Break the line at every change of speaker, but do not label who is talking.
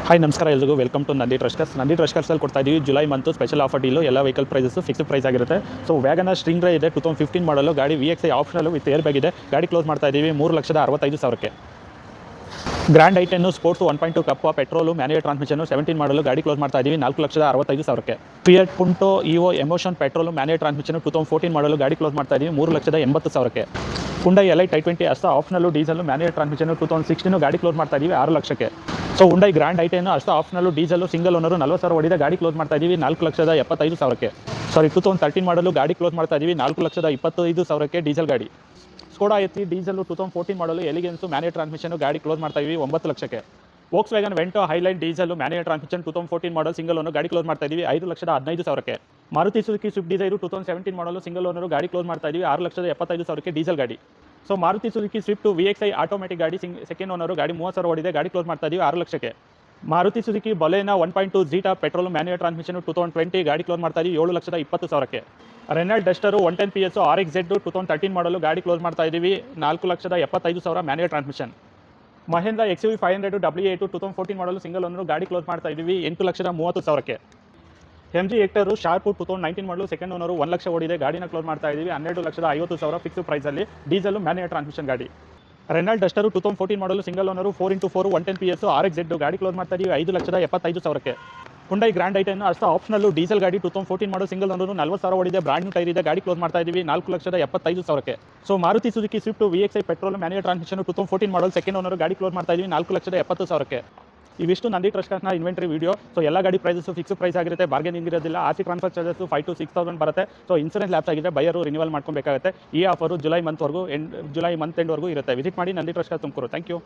Hi ನಮಸ್ಕಾರ ಎಲ್ರಿಗೂ welcome to Nandi trusters. ನಂದಿ ಟ್ರಸ್ಟರ್ಸಲ್ಲಿ ಕೊಡ್ತಾ ಇದ್ದೀವಿ July month special offer deal. ಎಲ್ಲ ವೆಹಿಕಲ್ ಪ್ರೈಸಸ್ ಫಿಕ್ಸ್ಡ್ ಪ್ರೈಸ್ ಆಗಿರುತ್ತೆ. ಸೊ ವ್ಯಾಗನರ್ ಸ್ಟ್ರಿಂಗ್ ಇದೆ 2015 ಮಾಡಲು ಗಾಡಿ VXI optional with air bag ಇದೆ. ಗಾಡಿ ಕ್ಲೋಸ್ ಮಾಡ್ತಾ ಇದ್ದೀವಿ 3,65,000ಕ್ಕೆ. ಗ್ರ್ಯಾಂಡ್ ಐಟೆನ್ನು ಸ್ಪೋರ್ಟ್ಸ್ 1.2 ಕಪ್ ಪೆಟ್ರೋಲು ಮ್ಯಾನ್ಯುಯಲ್ ಟ್ರಾನ್ಸ್ಮಿಷನ್ 17 ಮಾಡಲು ಗಾಡಿ ಕ್ಲೋಸ್ ಮಾಡ್ತಾ ಇದ್ದೀವಿ 4,65,000ಕ್ಕೆ. Fiat Punto Evo emotion petrol manual transmission 2014 model ಗಾಡಿ ಕ್ಲೋಸ್ ಮಾಡ್ತಾ ಇದ್ದೀವಿ 3,80,000ಕ್ಕೆ. ಹುಂಡೈ ಎಲೈಟ್ i20 ಅಷ್ಟ ಆಪ್ಷನಲ್ಲು ಡೀಸೆಲ್ ಮ್ಯಾನ್ಯುಯಲ್ ಟ್ರಾನ್ಸ್ಮಿಷನ್ 2016 ಗಾಡಿ ಕ್ಲೋಸ್ ಮಾಡ್ತಾ ಇದ್ದೀವಿ 6 ಲಕ್ಷಕ್ಕೆ. ಸೊ ಹುಂಡೈ ಗ್ರ್ಯಾಂಡ್ ಐಟೆನ್ನು ಅಷ್ಟ ಆಪ್ಷನಲ್ಲು ಡೀಸೆಲ್ ಸಿಂಗಲ್ ಓನರು 40,000 ಹೊಡಿದೆ ಗಾಡಿ ಕ್ಲೋಸ್ ಮಾಡ್ತಾ ಇದ್ದೀವಿ 4,75,000ಕ್ಕೆ. 2013 ಮಾಡಲು ಗಾಡಿ ಕ್ಲೋಸ್ ಮಾಡ್ತಾ ಇದ್ದೀವಿ 4,25,000ಕ್ಕೆ ಡೀಸೆಲ್ ಗಾಡಿ. ಸ್ಕೋಡಾ ಎತ್ತಿ ಡೀಸೆಲ್ 2014 ಮಾಡಲು ಎಲಿಗೆನ್ಸು ಮ್ಯಾನ್ಯುಯಲ್ ಟ್ರಾನ್ಸ್ಮಿಷನ್ ಗಾಡಿ ಕ್ಲೋಸ್ ಮಾಡ್ತಾ ಇದ್ದೀವಿ 9 ಲಕ್ಷಕ್ಕೆ. Volks wagon Vento Highline diesel manual transmission 2014 model single owner ಗಾಡಿ ಕ್ಲೋಸ್ ಮಾಡ್ತಾ ಇದ್ದೀವಿ 5,15,000ಕ್ಕೆ. ಮಾರುತಿ ಸುಜುಕಿ ಸ್ವಿಫ್ಟ್ ಡಿಸೈರು 2017 ಮಾಡಲು ಸಿಂಗಲ್ ಓನರು ಗಾಡಿ ಕ್ಲೋಸ್ ಮಾಡ್ತಾ ಇದ್ದೀವಿ 6,75,000ಕ್ಕೆ ಡೀಸೆಲ್ ಗಾಡಿ. So Maruti Suzuki Swift VXI automatic ಗಾಡಿ ಸೆಕೆಂಡ್ ಓನರು ಗಾಡಿ 30,000 ಹೊಡಿದೆ ಗಾಡಿ ಕ್ಲೋಸ್ ಮಾಡ್ತಾ ಇದ್ದೀವಿ 6 ಲಕ್ಷಕ್ಕೆ. Maruti Suzuki Baleno 1.2 Zeta petrol manual transmission 2020 ಗಾಡಿ ಕ್ಲೋಸ್ ಮಾಡ್ತಾ ಇದ್ದೀವಿ 7,20,000ಕ್ಕೆ. ರೆನಾಲ್ಟ್ ಡಸ್ಟರು 110 PS RXZ 2013 ಮಾಡಲು ಗಾಡಿ ಕ್ಲೋಸ್ ಮಾಡ್ತಾ ಇದ್ದೀವಿ 4,75,000 manual transmission. Mahendra XUV 500 W8 2014 model single owner ಗಾಡಿ ಕ್ಲೋಸ್ ಮಾಡ್ತಾ ಇದ್ದೀವಿ 8,30,000ಕ್ಕೆ. MG ಹೆಕ್ಟರು ಶಾರ್ಪು 2019 ಮಾಡಲು ಸೆಕೆಂಡ್ ಓನರು 1 ಲಕ್ಷ ಓಡಿದೆ ಗಾಡಿನ ಕ್ಲೋಸ್ ಮಾಡ್ತಾ ಇದ್ದೀವಿ 12,50,000 ಫಿಕ್ಸ್ ಪ್ರೈಸಲ್ಲಿ ಡೀಸೆಲ್ ಮ್ಯಾನ್ಯುಯಲ್ ಟ್ರಾನ್ಸ್ಮಿಷನ್ ಗಾಡಿ. Renault Duster 2014 model single owner 4x4 110 PS RXZ ಗಾಡಿ ಕ್ಲೋಸ್ ಮಾಡ್ತಾ ಇದ್ದೀವಿ 5,75,000ಕ್ಕೆ. ಹುಂಡೈ ಗ್ರ್ಯಾಂಡ್ ಐಟೆನ್ನು ಅಷ್ಟ ಆಪ್ಷನಲ್ಲು ಡೀಸೆಲ್ ಗಾಡಿ 2014 ಮಾಡಲು ಸಿಂಗಲ್ ಓನರು 40,000 ಹೊಡಿದೆ ಬ್ರಾಂಡ್ ನ್ಯೂ ಟೈರ್ ಇದೆ ಗಾಡಿ ಕ್ಲೋಸ್ ಮಾಡ್ತಾ ಇದ್ದೀವಿ 4,75,000ಕ್ಕೆ. So Maruti Suzuki Swift VXI petrol manual transmission 2014 model second owner ಗಾಡಿ ಕ್ಲೋಸ್ ಮಾಡ್ತಾ ಇದ್ದೀವಿ 4,70,000ಕ್ಕೆ. ಇವಿಷ್ಟು ನಂದಿ ಟ್ರಸ್ಟರ್ಸ್ನ ಇನ್ವೆಂಟ್ರಿ ವೀಡಿಯೋ. ಸೊ ಎಲ್ಲ ಗಾಡಿ ಪ್ರೈಸಸ್ ಫಿಕ್ಸ್ ಪ್ರೈಸ್ ಆಗಿರುತ್ತೆ, ಬಾರ್ಗೇನಿಂಗ್ ಇರೋದಿಲ್ಲ. RC ಟ್ರಾನ್ಸ್ಫರ್ ಚಾರ್ಜಸ್ 5,000 to 6,000 ಬರುತ್ತೆ. ಸೊ ಇನ್ಸೂರೆನ್ಸ್ ಲ್ಯಾಪ್ಸ್ ಆಗಿದೆ, ಬೈಯರು ರಿನ್ಯೂವಲ್ ಮಾಡ್ಕೊಬೇಕಾಗುತ್ತೆ. ಈ ಆಫರು ಜುಲೈ ಮಂತ್ ಎಂಡ್ವರೆಗೂ ಇರುತ್ತೆ. ವಿಸಿಟ್ ಮಾಡಿ Nandi trusters Tumakuru. Thank you.